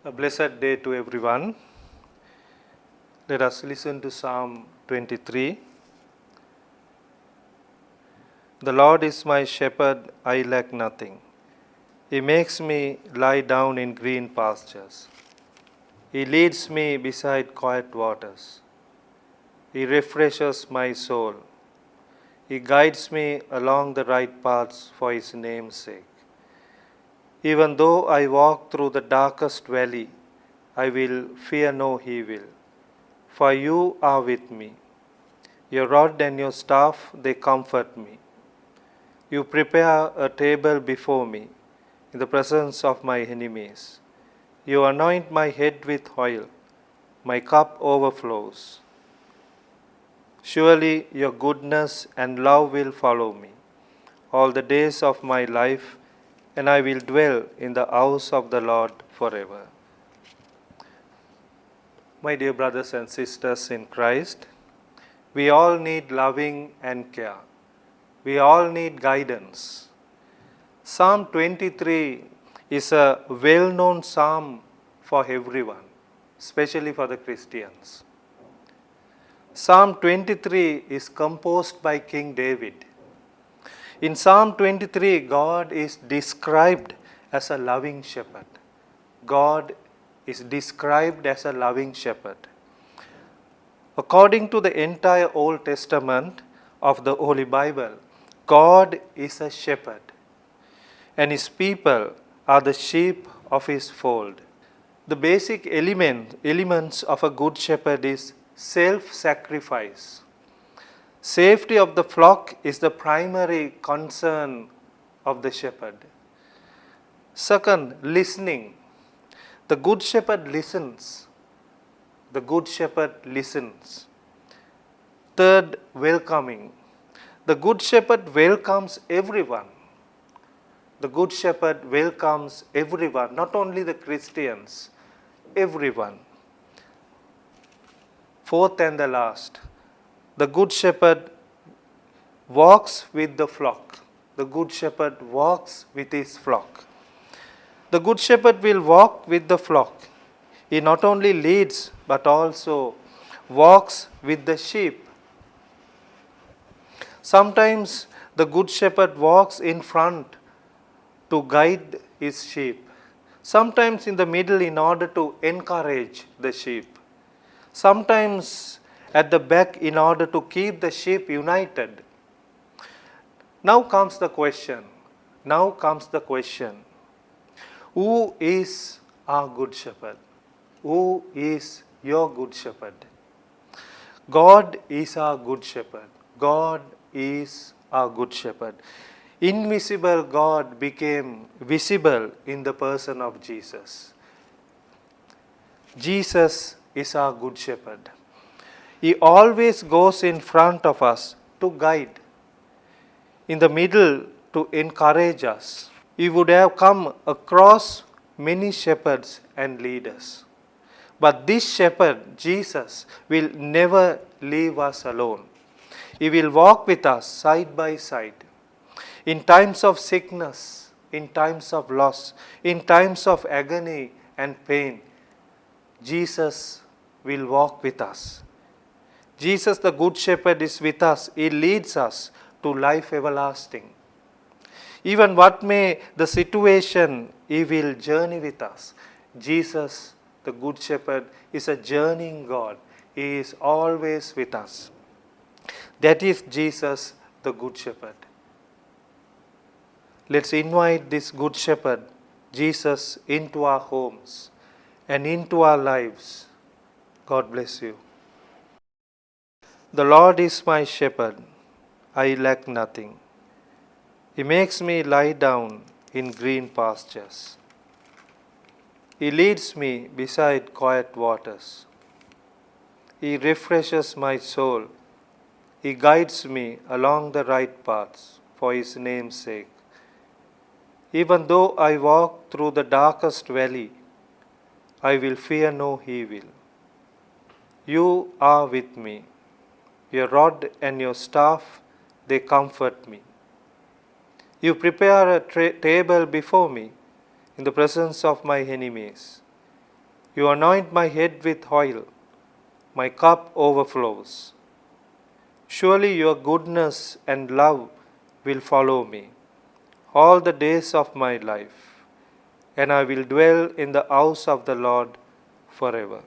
A blessed day to everyone. Let us listen to Psalm 23. The Lord is my shepherd, I lack nothing. He makes me lie down in green pastures. He leads me beside quiet waters. He refreshes my soul. He guides me along the right paths for His name's sake. Even though I walk through the darkest valley, I will fear no evil, for you are with me. Your rod and your staff, they comfort me. You prepare a table before me in the presence of my enemies. You anoint my head with oil. My cup overflows. Surely your goodness and love will follow me all the days of my life, and I will dwell in the house of the Lord forever. My dear brothers and sisters in Christ, we all need loving and care. We all need guidance. Psalm 23 is a well-known psalm for everyone, especially for the Christians. Psalm 23 is composed by King David. In Psalm 23, God is described as a loving shepherd. God is described as a loving shepherd. According to the entire Old Testament of the Holy Bible, God is a shepherd, and His people are the sheep of His fold. The basic elements of a good shepherd is self-sacrifice. Safety of the flock is the primary concern of the shepherd. Second, listening. The good shepherd listens. The good shepherd listens. Third, welcoming. The good shepherd welcomes everyone. The good shepherd welcomes everyone, not only the Christians, everyone. Fourth and the last, the good shepherd walks with the flock. The good shepherd walks with his flock. The good shepherd will walk with the flock. He not only leads but also walks with the sheep. Sometimes the good shepherd walks in front to guide his sheep. Sometimes in the middle in order to encourage the sheep. Sometimes at the back in order to keep the sheep united. Now comes the question. Who is our good shepherd? Who is your good shepherd? God is our good shepherd. God is our good shepherd. Invisible God became visible in the person of Jesus. Jesus is our good shepherd. He always goes in front of us to guide, in the middle to encourage us. He would have come across many shepherds and leaders. But this shepherd, Jesus, will never leave us alone. He will walk with us side by side. In times of sickness, in times of loss, in times of agony and pain, Jesus will walk with us. Jesus, the Good Shepherd, is with us. He leads us to life everlasting. Even what may the situation, He will journey with us. Jesus, the Good Shepherd, is a journeying God. He is always with us. That is Jesus, the Good Shepherd. Let's invite this Good Shepherd, Jesus, into our homes and into our lives. God bless you. The Lord is my shepherd. I lack nothing. He makes me lie down in green pastures. He leads me beside quiet waters. He refreshes my soul. He guides me along the right paths for His name's sake. Even though I walk through the darkest valley, I will fear no evil. You are with me. Your rod and your staff, they comfort me. You prepare a table before me in the presence of my enemies. You anoint my head with oil, my cup overflows. Surely your goodness and love will follow me all the days of my life, and I will dwell in the house of the Lord forever.